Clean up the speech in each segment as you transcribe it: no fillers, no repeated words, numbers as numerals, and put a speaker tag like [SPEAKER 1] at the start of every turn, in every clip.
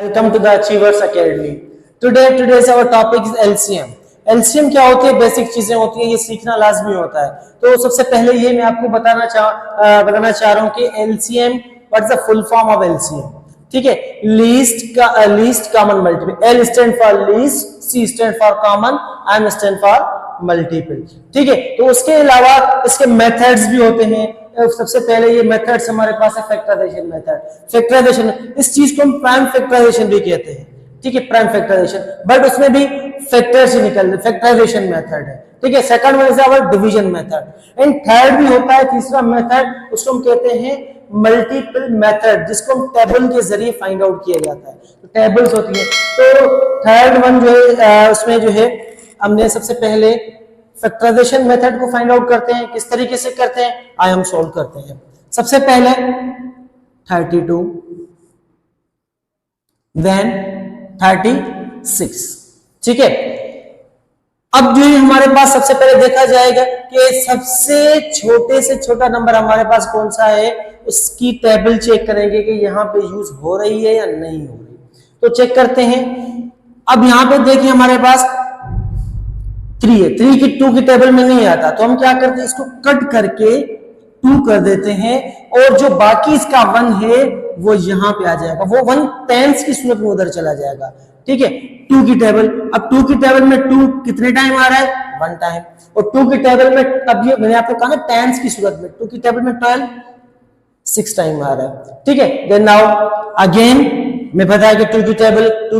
[SPEAKER 1] Welcome to the Achievers Academy. Today's our topic is LCM. LCM क्या होती है? Basic चीजें होती हैं, ये सीखना लाजमी होता है। तो सबसे पहले ये मैं आपको बताना चाह रहा हूँ कि LCM what is the full form of LCM। ठीक है, least common multiple. L stand for least, C stand for common, M stand for multiple. ठीक है, तो उसके अलावा इसके मेथड्स भी होते हैं। सबसे पहले ये मेथड्स हमारे पास है फैक्टराइजेशन मेथड। फैक्टराइजेशन, इस चीज को हम प्राइम फैक्टराइजेशन भी कहते हैं। ठीक है, प्राइम फैक्टराइजेशन, बट उसमें भी फैक्टर्स ही निकल फैक्टराइजेशन मेथड है। ठीक है, second one is our division method and third भी होता है तीसरा मेथड, उसको हम कहते हैं मल्टीपल मेथड, जिसको हम टेबल के जरिए फाइंड आउट किया जाता है। तो टेबल्स होती है। तो थर्ड वन जो है उसमें जो है हमने सबसे पहले फैक्टराइजेशन मेथड को फाइंड आउट करते हैं। किस तरीके से करते हैं आइए हम सॉल्व करते हैं। सबसे पहले 32 देन 36। ठीक है, अब जो है हमारे पास सबसे पहले देखा जाएगा कि सबसे छोटे से छोटा नंबर हमारे पास कौन सा है, उसकी टेबल चेक करेंगे कि यहाँ पे यूज हो रही है या नहीं हो रही। तो चेक करते हैं। अब यहाँ पे देखिए हमारे पास 3 है, 3 की 2 की टेबल में नहीं आता, तो हम क्या करते हैं, इसको कट करके 2 कर देते हैं और जो बाकी इसका 1 है वो यहाँ पे आ जाएगा। वो 1 टेंस की सूरत में उधर चला जाएगा। ठीक है, 2 की टेबल, अब 2 की टेबल में 2 कितने टाइम आ रहा है, 1 टाइम। और 2 की टेबल में, अब ये मैंने आपको कहा ना टेंस की सूरत में, 2 की टेबल में 12 6 टाइम आ रहा है। ठीक है, देन नाउ अगेन मैं बताया कि 2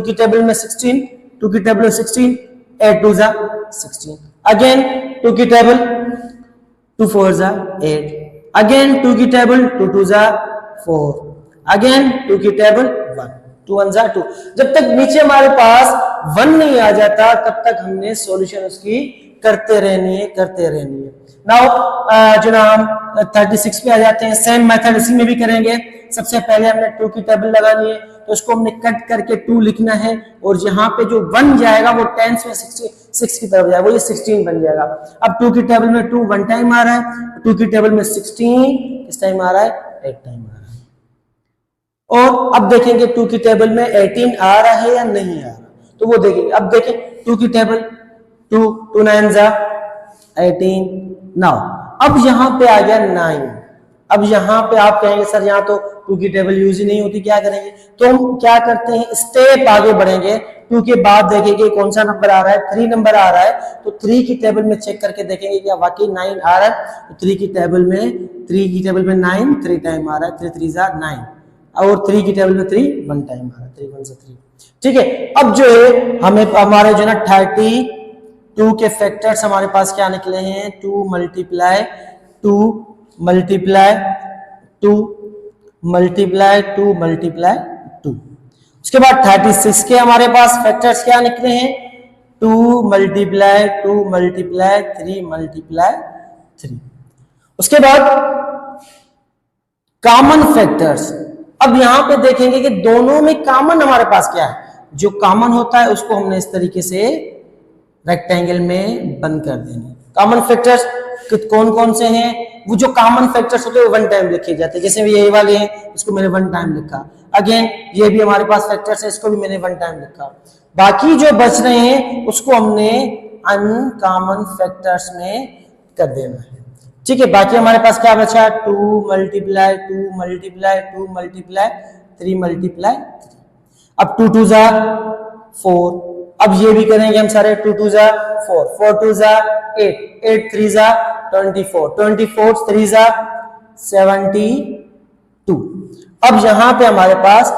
[SPEAKER 1] की टेबल में 16, 2 की टेबल में 16, 8 2 जा 16, अगेन 2 की टेबल 2 4 जा 8, अगेन 2 की टेबल 2 2 जा 4, अगेन 2 की टेबल 1, 2 1 जा 2। जब तक नीचे हमारे पास 1 नहीं आ जाता तब तक हमने सॉल्यूशन उसकी करते रहनी है। नाउ जो ना हम 36 पे आ जाते हैं। सेम मेथड इसी में भी करेंगे। सबसे पहले हमने 2 की टेबल लगानी है, तो उसको हमने कट करके 2 लिखना है और यहाँ पे जो 1 जाएगा वो टेंस में 6 की तरफ जाएगा, वो ये 16 बन जाएगा। अब 2 की टेबल में 2 1 टाइम आ रहा है, 2 की टेबल में 16 किस टाइम आ रहा है, 8 टाइम आ रहा है। और अब देखेंगे 2 की टेबल में 18 आ रहा है या नहीं आ रहा, तो वो देखेंगे। अब देखें 2 की टेबल 2 2 9 जा 18। नाउ अब यहाँ पे आ गया 9। अब यहाँ पे आप कहेंगे सर यहाँ तो 2 की टेबल यूज ही नहीं होती, क्या करेंगे? तो हम क्या करते हैं, स्टेप आगे बढ़ेंगे। 2 के बाद देखेंगे कौन सा नंबर आ रहा है, 3 नंबर आ रहा है, तो 3 की टेबल में चेक करके देखेंगे क्या वाकई 9 आ रहा है। तो 3 की टेबल में 9 3 टाइम आ रहा है, 3 3 जा 9, और 3 की टेबल में 3 1 टाइम आ रहा है, 3 1 से 3। ठीक है, अब जो है हमें हमारे जो ना 32 के फैक्टर्स हमारे पास क्या निकले हैं, 2 मल्टीप्लाई 2 मल्टीप्लाई 2 मल्टीप्लाई 2 मल्टीप्लाई 2। उसके बाद 36 के हमारे पास फैक्टर्स क्या निकले हैं, 2 मल्टीप्लाई 2 मल्टीप्लाई 3 मल्टीप्लाई 3। उसके बाद कॉमन फैक्टर्स। अब यहां पे देखेंगे कि दोनों में कॉमन हमारे पास क्या है। जो कॉमन होता है उसको हमने इस तरीके से रेक्टेंगल में बंद कर देना। कॉमन फैक्टर्स कौन कौन से हैं, वो जो कॉमन फैक्टर्स होते हैं वो 1 टाइम लिखे जाते हैं। जैसे ये वाले हैं, इसको मैंने 1 टाइम लिखा। अगेन ये भी हमारे पास फैक्टर्स है, इसको भी मैंने 1 टाइम लिखा। बाकी जो बच रहे हैं उसको हमने अनकॉमन फैक्टर्स में कर देना है। ठीक है, बाकी हमारे पास क्या बचा, 2 मल्टीप्लाई 2 मल्टीप्लाई 2 मल्टीप्लाई 3 मल्टीप्लाई 3। अब 2 2 जा 4, अब ये भी करेंगे हम सारे। 2 2 जा 4, 4 2 जा 8, 8 3 जा 24, 24 3 जा 72। अब यहां पे हमारे पास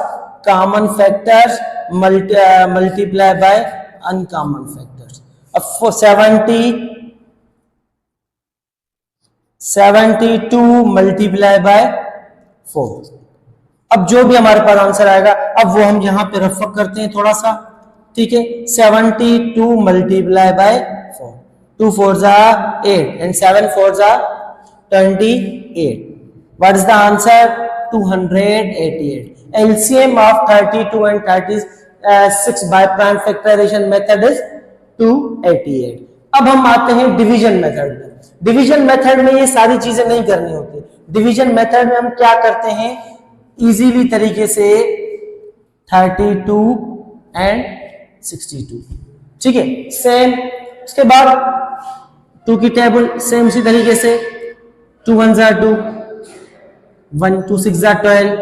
[SPEAKER 1] common factors multiply by uncommon factors. अब 72 मल्टीप्लाई बाय 4। अब जो भी हमारे पास आंसर आएगा, अब वो हम यहां पे रफ करते हैं थोड़ा सा। ठीक है, 72 मल्टीप्लाई बाय 4, 2 4 जा 8 एंड 7 4 जा 28। What is the answer, 288। LCM of 32 and 36 by prime factorization method is 288। अब हम आते हैं डिवीजन मेथड में। डिवीजन मेथड में ये सारी चीजें नहीं करनी होती। डिवीजन मेथड में हम क्या करते हैं, इजीली तरीके से 32 एंड 62। ठीक है, सेम। उसके बाद 2 की टेबल सेम इसी तरीके से 2 1 जा 2, 1 2 6 जा 12,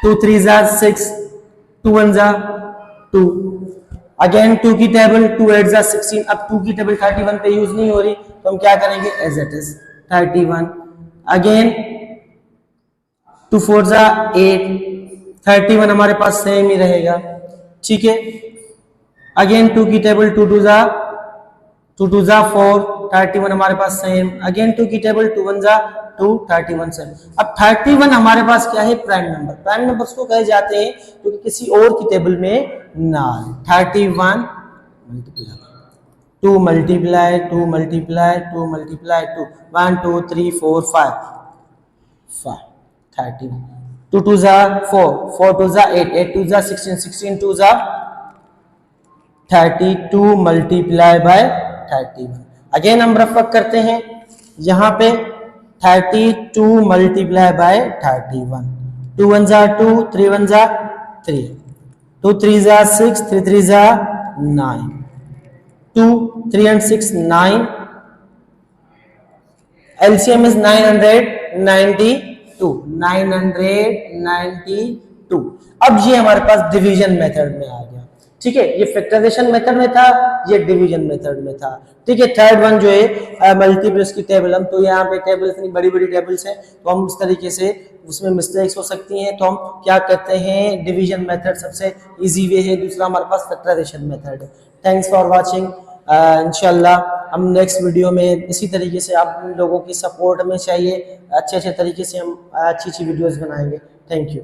[SPEAKER 1] 2 3 जा 6, 2 1 जा 2। अगेन 2 की टेबल 2 8 जा 16। अब 2 की टेबल 31 पे यूज नहीं हो रही तो हम क्या करेंगे, एज इट इज 31। अगेन 2 4 जा 8, 31 हमारे पास सेम ही रहेगा। ठीक है, अगेन 2 की टेबल 2 2 जा 4, 31 हमारे पास सेम। अगेन 2 की टेबल 2 1 जा 2, 31 सेम। अब 31 हमारे पास क्या है, प्राइम नंबर। प्राइम नंबर्स को कहे जाते हैं क्योंकि किसी और की टेबल में ना है। 31 2 मल्टीप्लाई 2 मल्टीप्लाई 2 मल्टीप्लाई 2, 1 2 3 4 5 31। 2 2 जा 4, 4 2 जा 8, 8 2 जा 16, 16 2 जा 32 मल्टीप्लाई बाय 31। अगेन हम रफ वर्क करते हैं यहाँ पे 32 मल्टीप्लाई बाय 31। 2 1 जा 2, 3 1 जा 3, 2 3 जा 6, 3 3 जा 9, 2 3 and 6 9, LCM is 992, 992। अब ये हमारे पास डिवीजन मेथड में आ गया। ठीक है, ये फैक्टराइजेशन मेथड में था, ये डिवीजन मेथड में था। ठीक है, थर्ड वन जो है मल्टीपल्स की टेबल। हम तो यहाँ पे टेबल इतनी बड़ी बड़ी टेबल्स हैं तो हम इस तरीके से उसमें मिस्टेक्स हो सकती हैं, तो हम क्या करते हैं, डिवीजन मेथड सबसे इजी वे है। दूसरा हमारे पास फैक्टराइजेशन मेथड है। Thanks for watching. इंशाल्लाह हम नेक्स्ट वीडियो में इसी तरीके से आप लोगों की सपोर्ट में चाहिए, अच्छे अच्छे तरीके से हम अच्छी अच्छी वीडियोस बनाएंगे। Thank you.